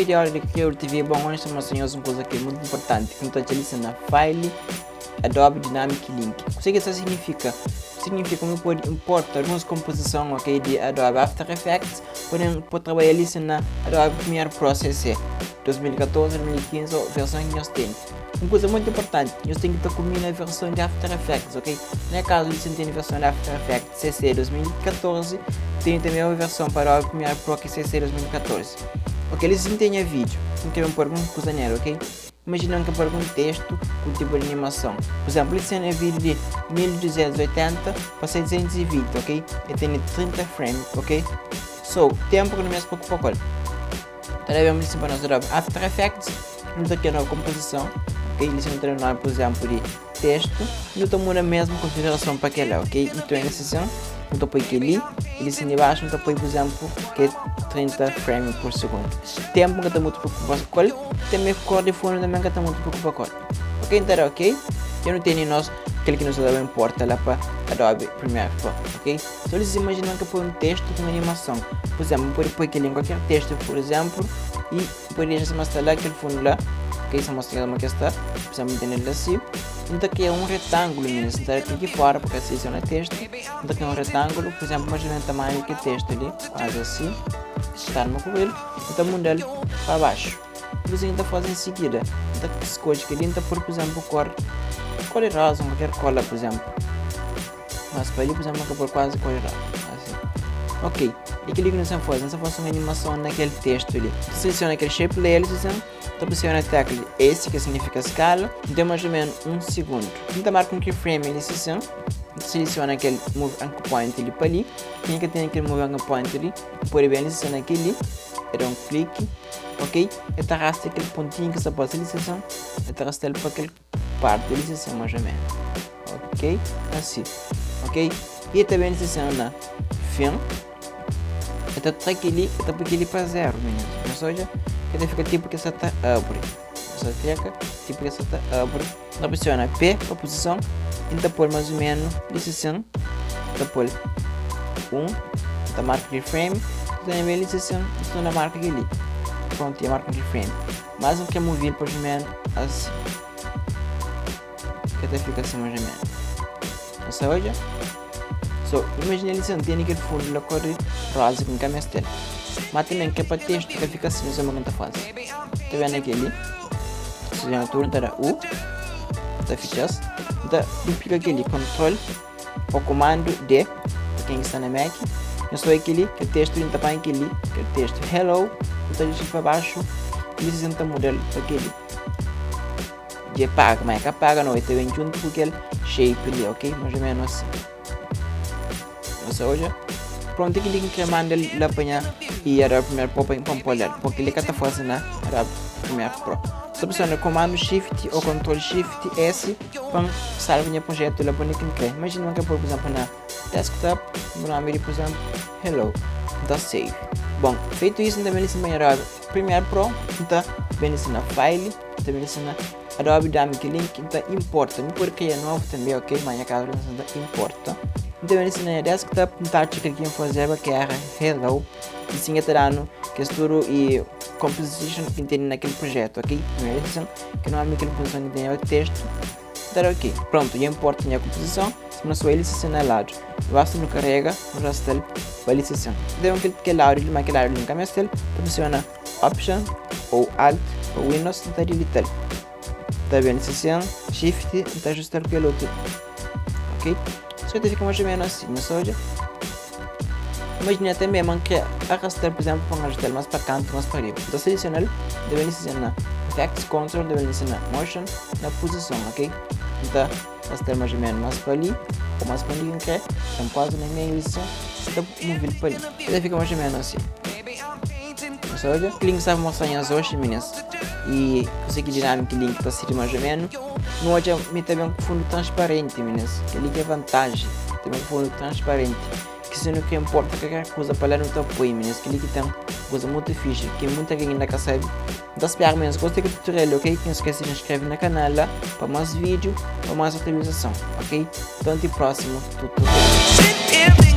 vídeo de Creator TV, bom, hoje estamos a uma coisa que é muito importante, que não está na file Adobe Dynamic Link. O que isso significa? Significa que pode importar algumas composições, ok, de Adobe After Effects, pode trabalhar ali na Adobe Premiere Pro CC 2014, 2015 ou versão que nós temos. Uma coisa muito importante, nós temos que estar comigo na versão de After Effects, ok? No caso, você tem a versão de After Effects CC 2014, tem também a versão para Adobe Premiere Pro que CC 2014. Ok, eles não têm vídeo, não querem pôr alguma coisa nela, ok? Imaginando que eu pôr algum texto com tipo de animação. Por exemplo, eles têm vídeo de 1280 para 620, ok? E tem 30 frames, ok? So, tempo que não me preocupa com ele. Também vamos para nós Adobe After Effects, não aqui a nova composição, ok? Eles não têm nome, por exemplo, de texto, não estamos na mesma configuração para aquela, ok? Então, é necessário. Não põe aqui, ele se embaixo, não põe, por exemplo, que é 30 frames por segundo. Tempo que está muito preocupado com ele, também cor de fundo também que está muito preocupado com ele. Ok, então ok? Eu não tenho nós, aquele que nos dá importa lá para Adobe Premiere Pro, ok? Só eles imaginam que põe um texto com animação. Por exemplo, pode pôr aquele em qualquer texto, por exemplo, e pode deixar mostrar lá aquele fundo lá, ok? Só mostrar uma questão, por exemplo, tem ele assim. Então aqui é um retângulo, meninas, então aqui fora, porque assim é texto, então aqui é um retângulo, por exemplo, mais ou menos o tamanho que texto ali, quase assim, está no cabelo, então o modelo para baixo. E você ainda faz em seguida, então que escolhe que ele ainda por exemplo, cor rosa, qualquer cor, por exemplo, mas para ali, por exemplo, por quase cor rosa, assim. Ok, e aquilo que nós faz uma animação naquele texto ali, seleciona aquele shape layer, então pressiona a tecla S, que significa escala, deu mais ou menos 1 segundo. Então marca um keyframe ali, seleciona aquele move anchor point ali para ali, quem que tem aquele move anchor point ali, pode bem seleciona aquele, dá um clique, ok? E arrasta aquele pontinho que está para a seleção, e arrasta ele para aquele parte da seleção mais ou menos, ok? Assim, ok? E também seleciona fim, então tá aquele, tá porque ele para 0, meninas, ou seja, que fica tipo que essa tá abre, essa treca, tipo que essa tá abre, então pressiona P para posição, então pôr mais ou menos, licença, então pôr 1, então marca de frame, então é minha licença, estou na marca ali, pronto, e a marca de frame, mais um que é movido mais ou menos assim, que até fica assim mais ou menos, ou seja, so, imagina ele sentindo aquele fundo da cor rosa com câmera estela. Mas também que é para texto que fica assim, não sei como faz. Está vendo aqui ali? Se já turno era U, está fichas. Então duplica aquele control ou comando D, para quem está na Mac. Eu sou aquele que o texto está para aquele, que o texto hello, então deixa para baixo e se senta modelo para aquele. De apaga, mas que apaga não, está bem junto com aquele shape ali, ok? Mais ou menos assim. Ou seja, pronto, aquele que manda ele apanhar e era o primeiro Pro para olhar, porque ele está fazendo na Premiere Pro. Só pressiona comando Shift ou Ctrl Shift S para salvar o projeto lá para ele que imagina que por exemplo na desktop, o nome por exemplo hello, então save. Bom, feito isso, também ele se banhará Premiere Pro, então vem na file, também na Adobe Dynamic Link, então importa, não pode criar novo também, ok, mas a casa importa. Então ele na desktop, então aqui que eu fazer que era hello, e sim está dando que estudo e composition que tem naquele projeto, ok? Que não é aquela composição que tem o texto, então ok, pronto, eu importo a composição, se não sou ele se lado, basta no carrega, no rastel, para ele se então que lado ele marca lado no caminho rastel, posiciona option ou alt ou windows então deletar, tá bem se shift então ajustar pelo outro, ok? Só fica mais ou menos assim, não seja? Imagina até mesmo que arrastar, por exemplo, para ajustar mais para canto, mais para livre. Então, selecionar, deve selecionar Effects, Control, deve selecionar Motion, na posição, ok? Então, arrastar mais ou menos mais para ali, ou mais para ali, ok? Então, quase nem meio isso, está movido para ali. Então, fica mais ou menos assim. Ou seja, o link estava mostrando as hoje, meninas. E consegui dinâmico link está sendo mais ou menos. No hoje me também um fundo transparente, meninas. Que link é vantagem. Tem um fundo transparente. Que se não que importa qualquer coisa para lá no teu apoio, meninas. Que link tem coisa muito fixe. Que muita gente ainda quer saber. Então espero, meninas, gostei do tutorial, ok? Não esqueça de se inscrever no canal lá para mais vídeo, para mais atualização, ok? Então até o próximo tutorial.